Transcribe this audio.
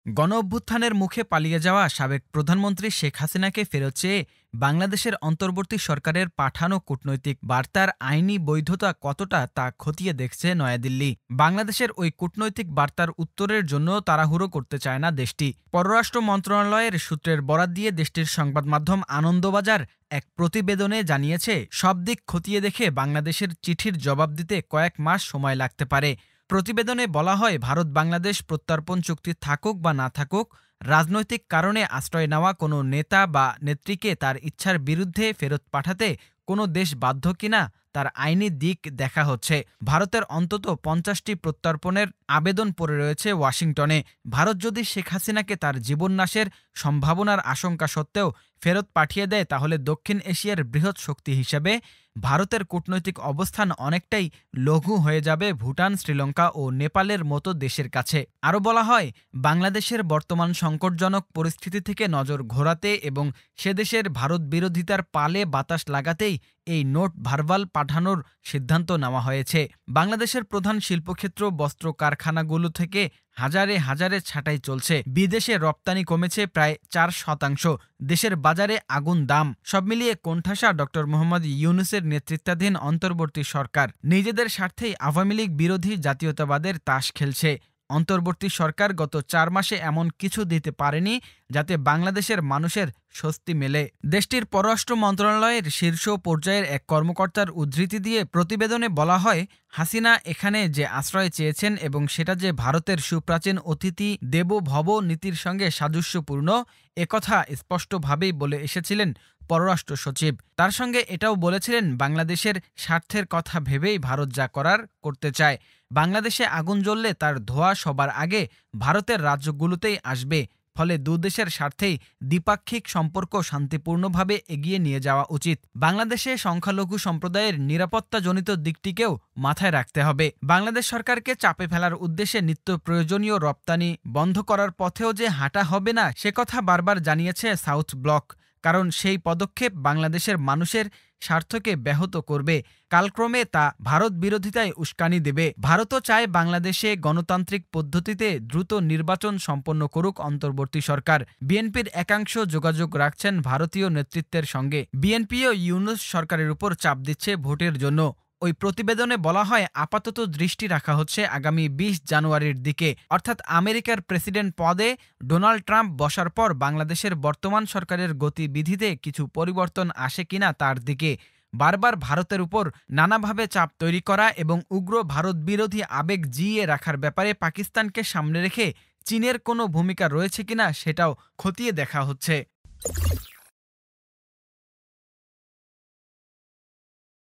গণঅভ্যুত্থানের মুখে পালিয়ে যাওয়া সাবেক প্রধানমন্ত্রী শেখ হাসিনাকে ফেরত চেয়ে বাংলাদেশের অন্তর্বর্তী সরকারের পাঠানো কূটনৈতিক বার্তার আইনি বৈধতা কতটা তা খতিয়ে দেখছে নয়াদিল্লি। বাংলাদেশের ওই কূটনৈতিক বার্তার উত্তরের জন্য তাড়াহুড়ো করতে চায় না দেশটি। পররাষ্ট্র মন্ত্রণালয়ের সূত্রের বরাত দিয়ে দেশটির সংবাদ মাধ্যম আনন্দবাজার এক প্রতিবেদনে জানিয়েছে, সব দিক খতিয়ে দেখে বাংলাদেশের চিঠির জবাব দিতে কয়েক মাস সময় লাগতে পারে। প্রতিবেদনে বলা হয়, ভারত বাংলাদেশ প্রত্যর্পণ চুক্তি থাকুক বা না থাকুক, রাজনৈতিক কারণে আশ্রয় নেওয়া কোনো নেতা বা নেত্রীকে তার ইচ্ছার বিরুদ্ধে ফেরত পাঠাতে কোনো দেশ বাধ্য কিনা তার আইনি দিক দেখা হচ্ছে। ভারতের অন্তত ৫০টি প্রত্যর্পণের আবেদন পড়ে রয়েছে ওয়াশিংটনে। ভারত যদি শেখ হাসিনাকে তার জীবননাশের সম্ভাবনার আশঙ্কা সত্ত্বেও ফেরত পাঠিয়ে দেয়, তাহলে দক্ষিণ এশিয়ার বৃহৎ শক্তি হিসেবে ভারতের কূটনৈতিক অবস্থান অনেকটাই লঘু হয়ে যাবে ভুটান, শ্রীলঙ্কা ও নেপালের মতো দেশের কাছে। আরও বলা হয়, বাংলাদেশের বর্তমান সংকটজনক পরিস্থিতি থেকে নজর ঘোরাতে এবং সে দেশের ভারত বিরোধিতার পালে বাতাস লাগাতেই এই নোট ভার্বাল পাঠানোর সিদ্ধান্ত নেওয়া হয়েছে। বাংলাদেশের প্রধান শিল্পক্ষেত্র বস্ত্র কারখানাগুলো থেকে হাজারে হাজারে ছাঁটাই চলছে। বিদেশে রপ্তানি কমেছে প্রায় ৪%। দেশের বাজারে আগুন দাম। সব মিলিয়ে কোণঠাসা ড. মোহাম্মদ ইউনূসের নেতৃত্বাধীন অন্তর্বর্তী সরকার নিজেদের স্বার্থেই আওয়ামী লীগ বিরোধী জাতীয়তাবাদের তাস খেলছে। অন্তর্বর্তী সরকার গত ৪ মাসে এমন কিছু দিতে পারেনি যাতে বাংলাদেশের মানুষের স্বস্তি মেলে। দেশটির পররাষ্ট্র মন্ত্রণালয়ের শীর্ষ পর্যায়ের এক কর্মকর্তার উদ্ধৃতি দিয়ে প্রতিবেদনে বলা হয়, হাসিনা এখানে যে আশ্রয় চেয়েছেন এবং সেটা যে ভারতের সুপ্রাচীন অতিথি দেবো ভব নীতির সঙ্গে সাদৃশ্যপূর্ণ, একথা স্পষ্টভাবেই বলে এসেছিলেন পররাষ্ট্র সচিব। তার সঙ্গে এটাও বলেছিলেন, বাংলাদেশের স্বার্থের কথা ভেবেই ভারত যা করার করতে চায়। বাংলাদেশে আগুন জ্বললে তার ধোঁয়া সবার আগে ভারতের রাজ্যগুলোতেই আসবে। ফলে দুদেশের স্বার্থেই দ্বিপাক্ষিক সম্পর্ক শান্তিপূর্ণভাবে এগিয়ে নিয়ে যাওয়া উচিত। বাংলাদেশে সংখ্যালঘু সম্প্রদায়ের নিরাপত্তাজনিত দিকটিকেও মাথায় রাখতে হবে। বাংলাদেশ সরকারকে চাপে ফেলার উদ্দেশ্যে নিত্য প্রয়োজনীয় রপ্তানি বন্ধ করার পথেও যে হাঁটা হবে না, সে কথা বারবার জানিয়েছে সাউথ ব্লক। কারণ সেই পদক্ষেপ বাংলাদেশের মানুষের স্বার্থকে ব্যাহত করবে। কালক্রমে তা ভারত বিরোধিতায় উস্কানি দেবে। ভারতও চায় বাংলাদেশে গণতান্ত্রিক পদ্ধতিতে দ্রুত নির্বাচন সম্পন্ন করুক অন্তর্বর্তী সরকার। বিএনপির একাংশ যোগাযোগ রাখছেন ভারতীয় নেতৃত্বের সঙ্গে। বিএনপিও ইউনূস সরকারের উপর চাপ দিচ্ছে ভোটের জন্য। ওই প্রতিবেদনে বলা হয়, আপাতত দৃষ্টি রাখা হচ্ছে আগামী ২০ জানুয়ারির দিকে, অর্থাৎ আমেরিকার প্রেসিডেন্ট পদে ডোনাল্ড ট্রাম্প বসার পর বাংলাদেশের বর্তমান সরকারের গতিবিধিতে কিছু পরিবর্তন আসে কিনা তার দিকে। বারবার ভারতের উপর নানাভাবে চাপ তৈরি করা এবং উগ্র ভারত বিরোধী আবেগ জিইয়ে রাখার ব্যাপারে পাকিস্তানকে সামনে রেখে চীনের কোনো ভূমিকা রয়েছে কিনা সেটাও খতিয়ে দেখা হচ্ছে।